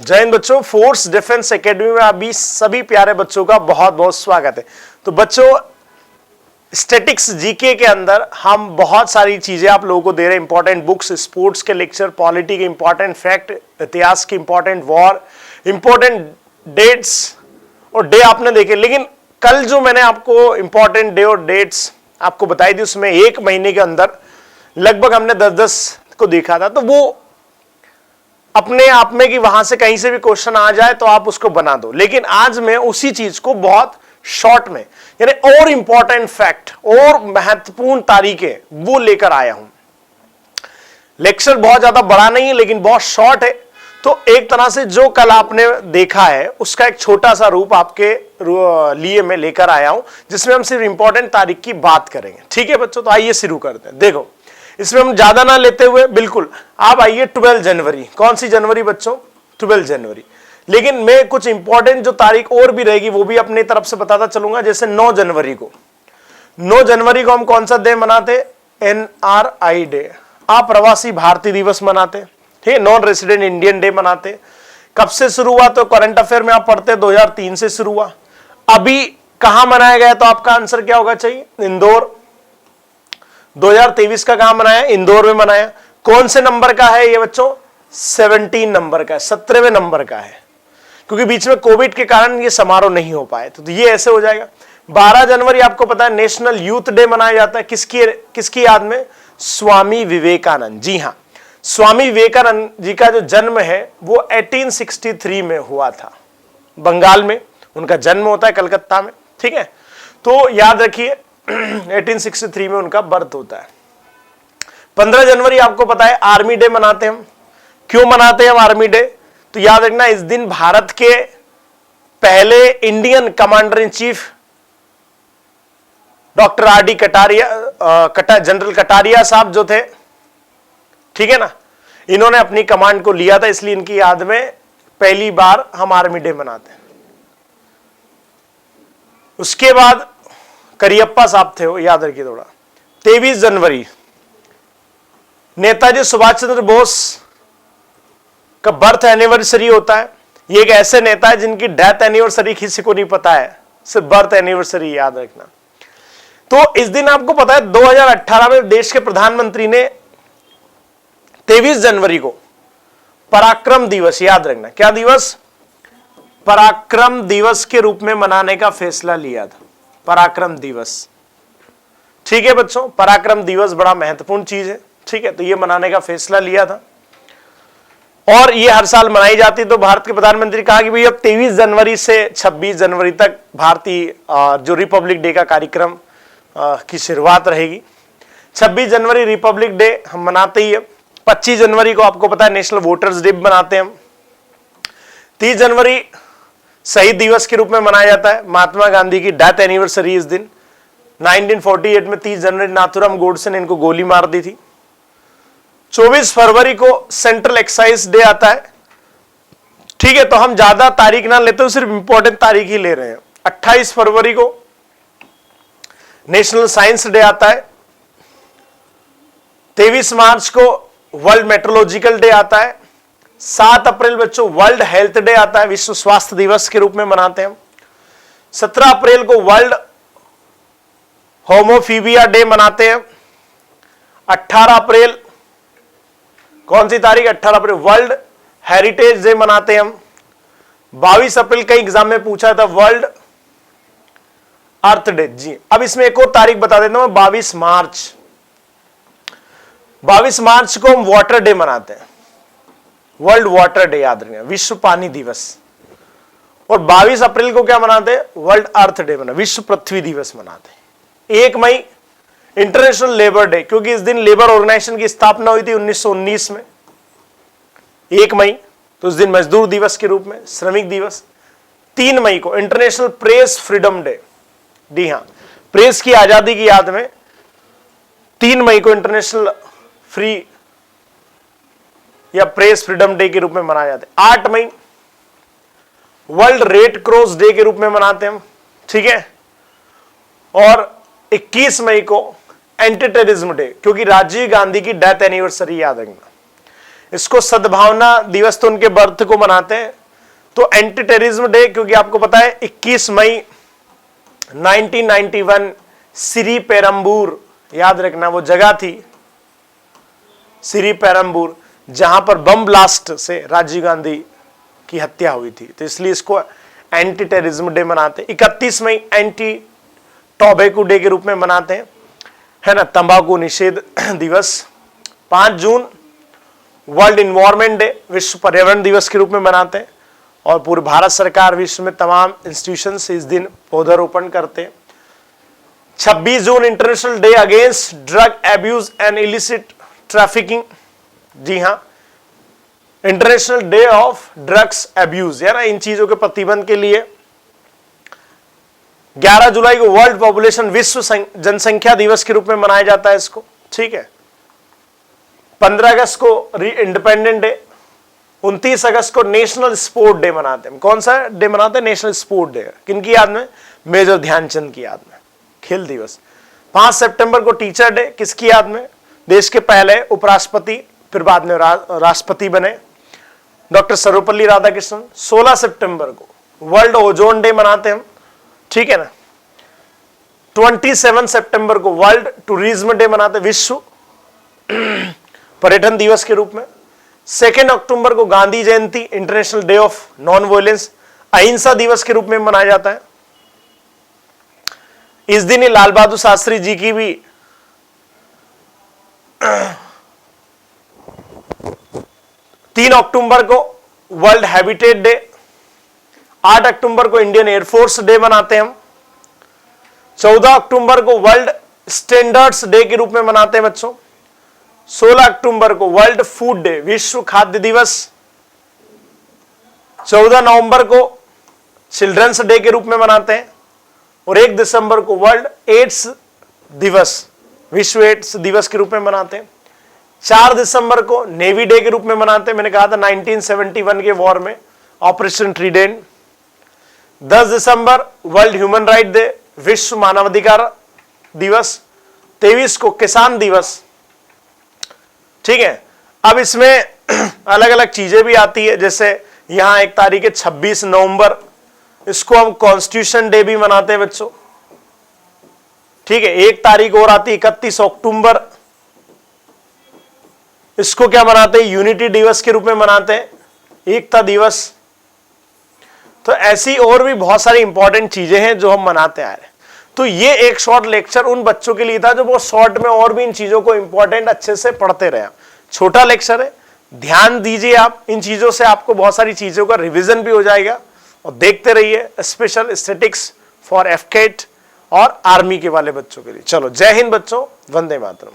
जय हिंद बच्चों, force defence academy में अभी सभी प्यारे बच्चों का बहुत बहुत स्वागत है। तो बच्चों, स्टैटिक्स जीके के अंदर हम बहुत सारी चीजें आप लोगों को दे रहे हैं। इंपॉर्टेंट बुक्स, स्पोर्ट्स के लेक्चर, पॉलिटी के इंपॉर्टेंट फैक्ट, इतिहास के इंपॉर्टेंट वॉर, इंपॉर्टेंट डेट्स और डे आपने देखे। लेकिन कल जो मैंने आपको इंपॉर्टेंट डे और डेट्स आपको बताई थी, उसमें एक महीने के अंदर लगभग हमने 10-10 को देखा था। तो वो अपने आप में कि वहां से कहीं से भी क्वेश्चन आ जाए तो आप उसको बना दो। लेकिन आज मैं उसी चीज को बहुत शॉर्ट में, यानी और इंपॉर्टेंट फैक्ट और महत्वपूर्ण तारीखें वो लेकर आया हूं। लेक्चर बहुत ज्यादा बड़ा नहीं है लेकिन बहुत शॉर्ट है। तो एक तरह से जो कल आपने देखा है उसका एक छोटा सा रूप आपके लिए मैं लेकर आया हूं, जिसमें हम सिर्फ इंपॉर्टेंट तारीख की बात करेंगे। ठीक है बच्चों, तो आइए शुरू करते हैं। देखो, इसमें हम ज्यादा ना लेते हुए बिल्कुल आप आइए 12 जनवरी। कौन सी जनवरी बच्चों? 12 जनवरी। लेकिन मैं कुछ इंपॉर्टेंट जो तारीख और भी रहेगी वो भी अपनी तरफ से बताता चलूंगा। जैसे 9 जनवरी को, 9 जनवरी को हम कौन सा डे मनाते? NRI डे, अप्रवासी भारतीय दिवस मनाते। ठीक है, नॉन रेसिडेंट इंडियन डे मनाते। कब से शुरू हुआ? तो करंट अफेयर में आप पढ़ते 2003 से शुरू हुआ। अभी कहां मनाया गया? तो आपका आंसर क्या होगा चाहिए? इंदौर। 2023 का कहां मनाया? इंदौर में मनाया। कौन से नंबर का है ये बच्चों? 17 नंबर का, 17वें नंबर का है, क्योंकि बीच में कोविड के कारण ये समारोह नहीं हो पाए। तो ये ऐसे हो जाएगा। 12 जनवरी आपको पता है नेशनल यूथ डे मनाया जाता है। किसकी याद में? स्वामी विवेकानंद। जी हां, स्वामी विवेकानंद जी का जो जन्म है वो 1863 में हुआ था। बंगाल में उनका जन्म होता है, कलकत्ता में। ठीक है, तो याद रखिए 1863 में उनका बर्थ होता है। 15 जनवरी आपको पता है आर्मी डे मनाते हैं हम। क्यों मनाते हैं हम आर्मी डे? तो याद रखना, इस दिन भारत के पहले Indian commander in chief doctor RD Kataria, general Kataria साहब जो थे, ठीक है ना, इन्होंने अपनी कमांड को लिया था। इसलिए इनकी याद में पहली बार हम आर्मी डे मनाते हैं। उसके बाद करियप्पा साहब थे, वो याद रखिए थोड़ा। 23 जनवरी नेताजी सुभाष चंद्र बोस का बर्थ एनिवर्सरी होता है। ये एक ऐसे नेता है जिनकी डेथ एनिवर्सरी किसी को नहीं पता है, सिर्फ बर्थ एनिवर्सरी याद रखना। तो इस दिन आपको पता है 2018 में देश के प्रधानमंत्री ने 23 जनवरी को पराक्रम दिवस, याद रखना, क्या दिवस? पराक्रम दिवस के रूप में मनाने का फैसला लिया था। पराक्रम दिवस, ठीक है बच्चों, पराक्रम दिवस बड़ा महत्वपूर्ण चीज है। ठीक है, तो ये मनाने का फैसला लिया था और ये हर साल मनाई जाती। तो भारत के प्रधानमंत्री कहा कि भाई अब 23 जनवरी से 26 जनवरी तक भारतीय जो रिपब्लिक डे का कार्यक्रम की शुरुआत रहेगी। 26 जनवरी रिपब्लिक डे हम मनाते ही है। 25 जनवरी को आपको पता है नेशनल वोटर्स डे मनाते हैं हम। 30 जनवरी शहीद दिवस के रूप में मनाया जाता है। महात्मा गांधी की डेथ एनिवर्सरी इस दिन। 1948 में 30 जनवरी नाथूराम गोडसे ने इनको गोली मार दी थी। 24 फरवरी को सेंट्रल एक्साइज डे आता है। ठीक है, तो हम ज्यादा तारीख ना लेते हुए सिर्फ इंपॉर्टेंट तारीख ही ले रहे हैं। 28 फरवरी को नेशनल साइंस डे आता है। 23 मार्च को वर्ल्ड मेट्रोलॉजिकल डे आता है। 7 अप्रैल बच्चों वर्ल्ड हेल्थ डे आता है, विश्व स्वास्थ्य दिवस के रूप में मनाते हैं हम। 17 अप्रैल को वर्ल्ड होमोफीबिया डे मनाते हैं। 18 अप्रैल, कौन सी तारीख? 18 अप्रैल वर्ल्ड हेरिटेज डे मनाते हैं हम। 22 अप्रैल कई एग्जाम में पूछा था, वर्ल्ड अर्थ डे। जी, अब इसमें एक और तारीख बता देता हूं, 22 मार्च। 22 मार्च को हम वाटर डे मनाते हैं, वर्ल्ड वाटर डे, याद रखना, विश्व पानी दिवस। और 22 अप्रैल को क्या मनाते हैं? वर्ल्ड अर्थ डे मना, विश्व पृथ्वी दिवस मनाते हैं। 1 मई इंटरनेशनल लेबर डे, क्योंकि इस दिन लेबर ऑर्गेनाइजेशन की स्थापना हुई थी 1919 में। 1 मई, तो उस दिन मजदूर दिवस के रूप में, श्रमिक दिवस। 3 मई को इंटरनेशनल प्रेस फ्रीडम डे। जी हां, प्रेस की आजादी की याद में 3 मई को इंटरनेशनल फ्री या प्रेस फ्रीडम डे के रूप में मनाया जाता है। 8 मई वर्ल्ड रेड क्रॉस डे के रूप में मनाते हैं हम। ठीक है, और 21 मई को एंटी टेररिज्म डे, क्योंकि राजीव गांधी की डेथ एनिवर्सरी याद रखना। इसको सद्भावना दिवस तो उनके बर्थ को मनाते हैं। तो एंटी टेररिज्म डे, क्योंकि आपको पता है 21 मई 1991 श्री पेरम्बूर, याद रखना वो जगह थी श्री पेरम्बूर, जहां पर बम ब्लास्ट से राजीव गांधी की हत्या हुई थी, तो इसलिए इसको एंटी टेररिज्म डे मनाते हैं। 31 मई एंटी टोबैको डे के रूप में मनाते हैं, है ना, तंबाकू निषेध दिवस। 5 जून वर्ल्ड इन्वायरमेंट डे, विश्व पर्यावरण दिवस के रूप में मनाते हैं, और पूरे भारत सरकार विश्व में तमाम इंस्टीट्यूशन से इस दिन पौधारोपण करते हैं। 26 June international day against drug abuse and illicit trafficking, जी हां, international day of drugs abuse, है ना, इन चीजों के प्रतिबंध के लिए। 11 जुलाई को वर्ल्ड पॉपुलेशन, विश्व जनसंख्या दिवस के रूप में मनाया जाता है इसको, ठीक है। 15 अगस्त को इंडिपेंडेंट डे, 29 अगस्त को नेशनल स्पोर्ट डे मनाते हैं। कौन सा डे मनाते हैं? National sport day. किनकी याद में? मेजर ध्यानचंद की याद में, खेल दिवस। 5 सितंबर को टीचर डे, किसकी याद में? देश के पहले उपराष्ट्रपति, फिर बाद में राष्ट्रपति बने, डॉक्टर सर्वपल्ली राधाकृष्णन। 16 सितंबर को वर्ल्ड ओजोन डे मनाते हैं हम, ठीक है ना। 27 सितंबर को वर्ल्ड टूरिज्म डे मनाते हैं, विश्व पर्यटन दिवस के रूप में। 2 अक्टूबर को Gandhi Jayanti, international day of non violence, अहिंसा दिवस के रूप में मनाया जाता है। इस दिन ही लाल बहादुर शास्त्री जी की भी 3 अक्टूबर को वर्ल्ड हैबिटेट डे, 8 अक्टूबर को इंडियन एयरफोर्स डे मनाते हैं हम। 14 अक्टूबर को वर्ल्ड स्टैंडर्ड्स डे के रूप में मनाते हैं बच्चों। 16 अक्टूबर को वर्ल्ड फूड डे, विश्व खाद्य दिवस। 14 नवंबर को चिल्ड्रंस डे के रूप में मनाते हैं, और 1 दिसंबर को वर्ल्ड एड्स दिवस, विश्व एड्स दिवस के रूप में मनाते हैं। 4 दिसंबर को नेवी डे के रूप में मनाते हैं, मैंने कहा था 1971 के वॉर में ऑपरेशन ट्रीडेंट। 10 दिसंबर वर्ल्ड ह्यूमन राइट डे, विश्व मानवाधिकार दिवस। 23 को किसान दिवस, ठीक है। अब इसमें अलग अलग चीजें भी आती है, जैसे यहां एक तारीख है 26 नवंबर, इसको हम कॉन्स्टिट्यूशन डे भी मनाते हैं बच्चों, ठीक है। एक तारीख और आती है 31 अक्टूबर, इसको क्या मनाते हैं? यूनिटी दिवस के रूप में मनाते हैं, एकता दिवस। तो ऐसी और भी बहुत सारी इंपॉर्टेंट चीजें हैं जो हम मनाते आ रहे हैं। तो ये एक शॉर्ट लेक्चर उन बच्चों के लिए था जो बहुत शॉर्ट में और भी इन चीजों को इंपॉर्टेंट अच्छे से पढ़ते रहे। छोटा लेक्चर है, ध्यान दीजिए आप इन चीजों से, आपको बहुत सारी चीजों का रिवीजन भी हो जाएगा। और देखते रहिए स्पेशल स्टैटिक्स फॉर एफकेट और आर्मी के वाले बच्चों के लिए। चलो, जय हिंद बच्चों, वंदे मातरम।